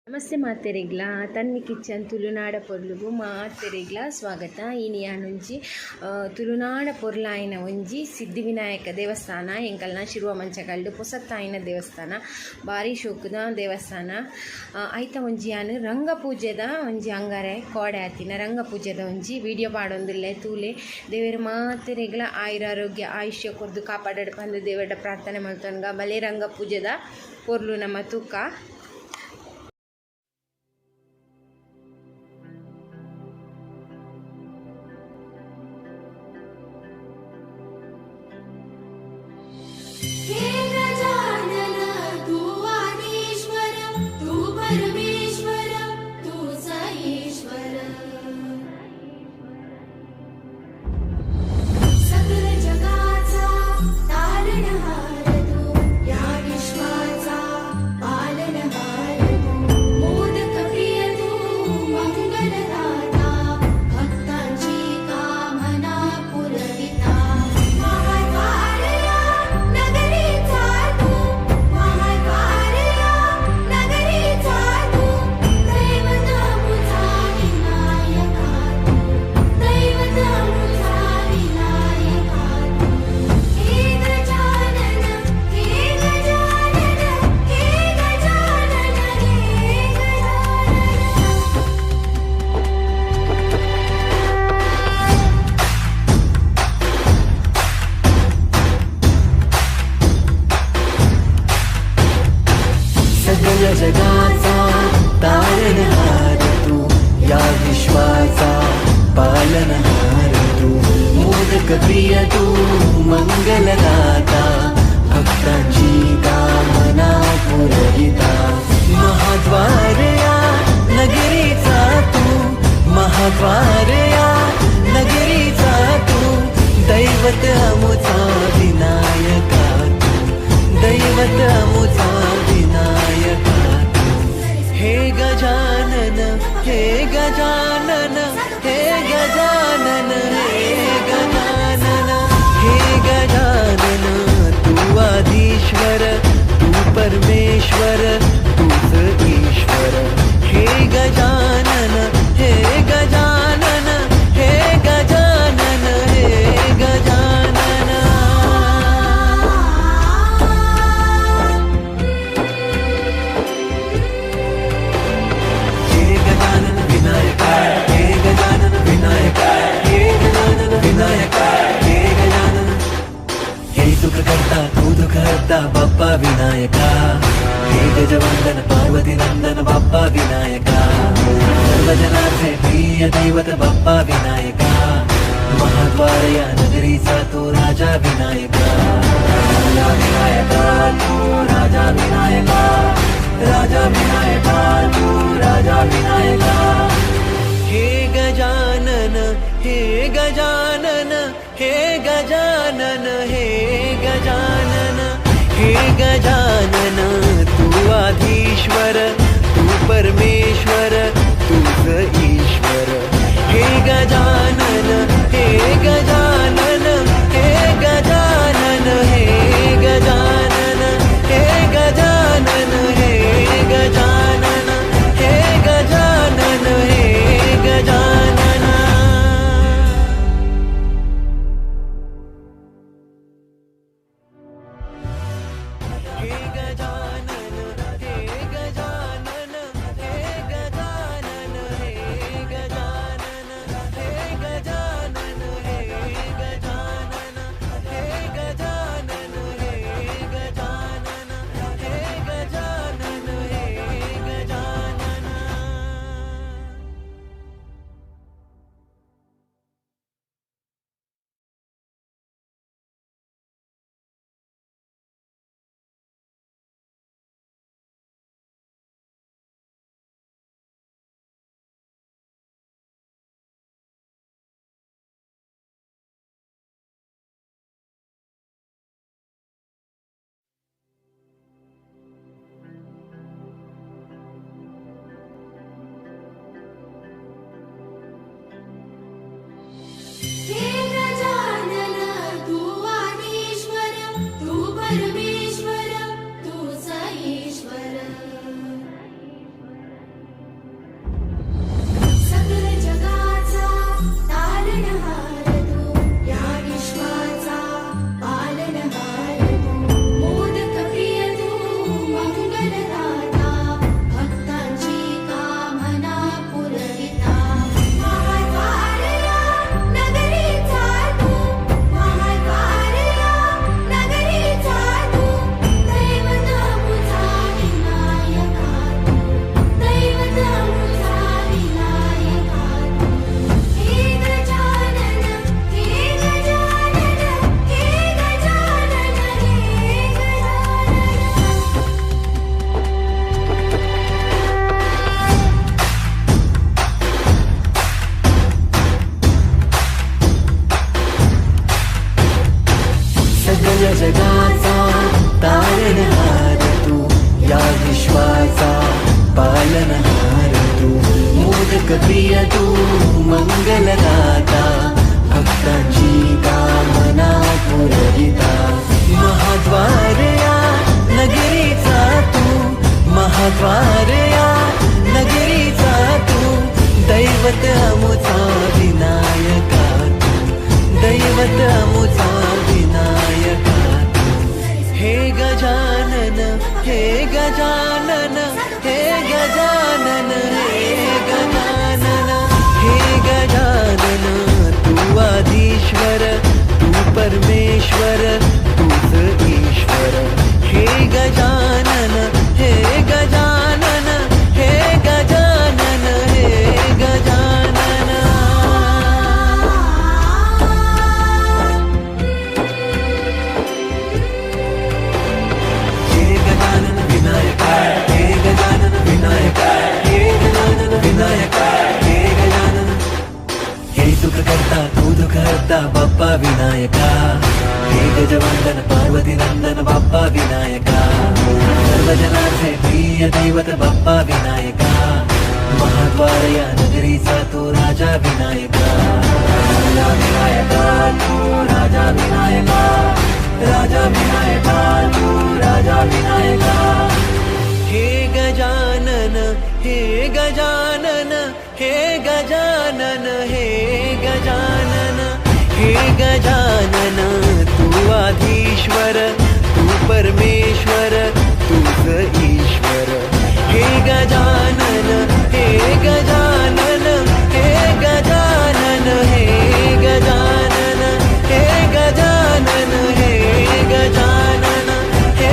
నమస్తే మా అత్తెరిగ్లా తన్ని కిచెన్ తులునాడ పొర్లుగు మా అత్తెరిగ్లా ಸ್ವಾಗತ ಇನಿಯ ನುಂಜಿ ತುಳುನಾಡ ಪೊರ್ಲಾಯಿನ ಒಂಜಿ ಸಿದ್ಧಿವಿನಾಯಕ ದೇವಸ್ಥಾನ ಎಂಕಲ್ನ ಶಿರುವ ಮಂಚಗಲ್ಡು ಪೊಸತ್ತಾಯಿನ ದೇವಸ್ಥಾನ ಭಾರಿ ಶೋಕುದ ದೇವಸ್ಥಾನ ಐತ ಒಂಜಿ ಯಾನು ರಂಗ ಪೂಜೆದ ಒಂಜಿ ಅಂಗಾರೆ ಕೋಡೆ ಆತಿನ ರಂಗ ಪೂಜೆದ ಒಂಜಿ ವಿಡಿಯೋ ಪಾಡೊಂದುಲ್ಲೆ ತೂಲೆ ದೇವರ ಮಾತೆರೆಗ್ಲ ಆಯುರಾರೋಗ್ಯ ಆಯುಷ್ಯ ಕೊರ್ದು ಕಾಪಾಡಡು ಪಂದು ದೇವರ ಪ್ರಾರ್ಥನೆ ಮಲ್ತೊನ್ಗ ಬಲೆ ರಂಗ ಪೂಜೆದ ಪೊರ್ಲು ನಮ್ಮ ತೂಕ जगाचा तारणहार तू या विश्वाचा पालनहार तू मोदक प्रिय तू मंगलदाता भक्तांची कामना पुरविता महाद्वार या नगरीचा तू महाद्वार या नगरीचा तू दैवत अमुचा विनायका तू दैवत अमुचा विनायका हे गजानन हे गजानन हे गजानन हे गजानन हे गजानन तू आधीश्वर तू परमेश्वर तूच ईश्वर हे गजानन हे गजानन हे गजानन हे गजानन करता तू दुख हरता बाप्पा विनायका हे गजवंदन पार्वती नंदन बाप्पा विनायका सर्वजनाचे प्रिय दैवत बाप्पा विनायका महाद्वार या नगरीचा तो राजा विनायका राजा विनायका तू राजा विनायका राजा विनायका तू राजा विनायका हे गजानन हे गजानन हे गजानन हे गजानन हे गजानन तू आधीश्वर तू परमेश्वर तूच ईश्वर हे गजानन हे गजानन हे गजानन हे गजानन हे गजानन हे गजानन हे गजानन हे गजानन हे गजानन हे गजानन हे गजानन मोदक प्रिय तू मंगलदाता भक्तांची कामना पुरविता महाद्वार या नगरीचा तू महाद्वार या नगरीचा तू दैवत अमुचा विनायका तू दैवत अमुचा विनायका तू हे गजानन हे गजानन हे गजानन हे गजानन हे गजानन तू आधीश्वर तू परमेश्वर तूच ईश्वर हे गजानन हे गजानन हे गजानन हे गजानन हे गजानन विनायका हे गजानन विनायका हे गजानन विनायका हे गजानन हे सुख करता तू दुःख हरता बाप्पा विनायका हे गजवंदन पार्वती नंदन बाप्पा विनायका सर्व जनांचे प्रिय दैवत बाप्पा विनायका महाद्वार या नगरीचा तू राजा विनायका राजा विनायका तू राजा विनायका राजा विनायका तू राजा विनायका हे गजानन हे गजानन हे गजानन हे गजानन हे गजानन तू आधीश्वर तू परमेश्वर तूच ईश्वर हे गजानन हे गजानन हे गजानन हे गजानन हे गजानन हे गजानन हे गजानन हे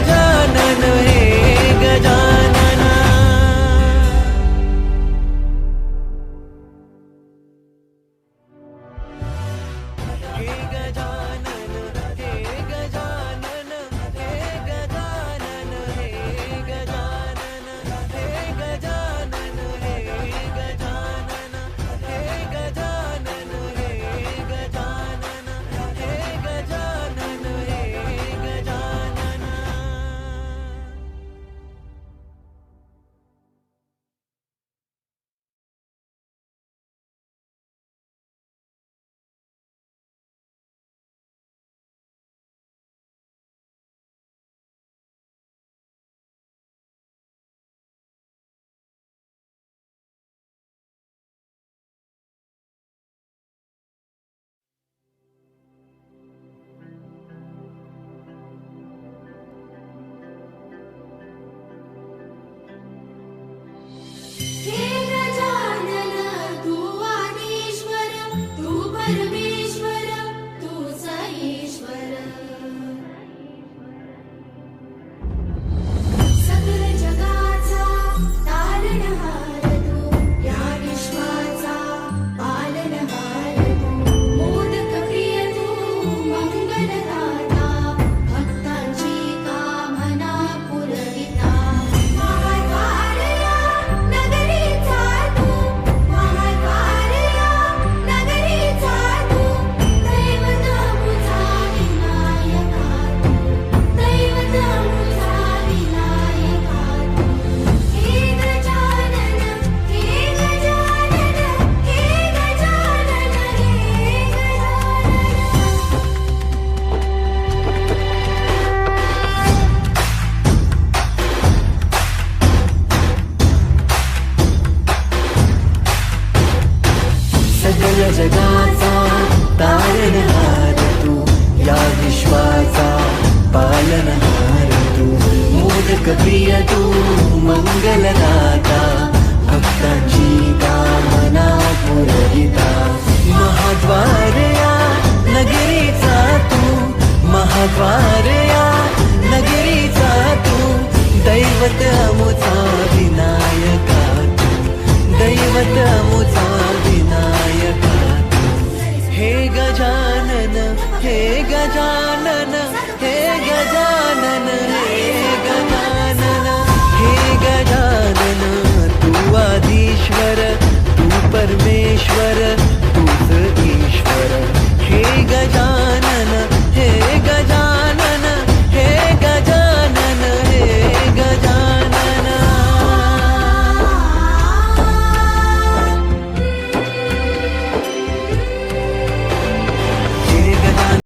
गजानन हे गजानन हे गजानन हे गजानन हे गजानन हे गजानन हे गजानन हे गजानन हे गजानन हे गजानन हे गजानन हे गजानन तू आधीश्वर तू परमेश्वर तूच ईश्वर सकल जगाचा तारणहार तू या विश्वाचा पालनहार तू मोदक प्रिय तू मंगलदाता भक्तांची कामना पुरविता महाद्वार या नगरीचा तू महाद्वार या नगरीचा तू दैवत अमुचा विनायका तू दैवत अमुचा विनायका तू हे गजानन हे गजानन हे गजानन हे गजानन सकल जगाचा तारणहार तू या विश्वाचा पालनहार तू मोदक प्रिय तू मंगलदाता भक्तांची कामना पुरविता महाद्वार या नगरीचा तू महाद्वार या नगरीचा तू दैवत अमुचा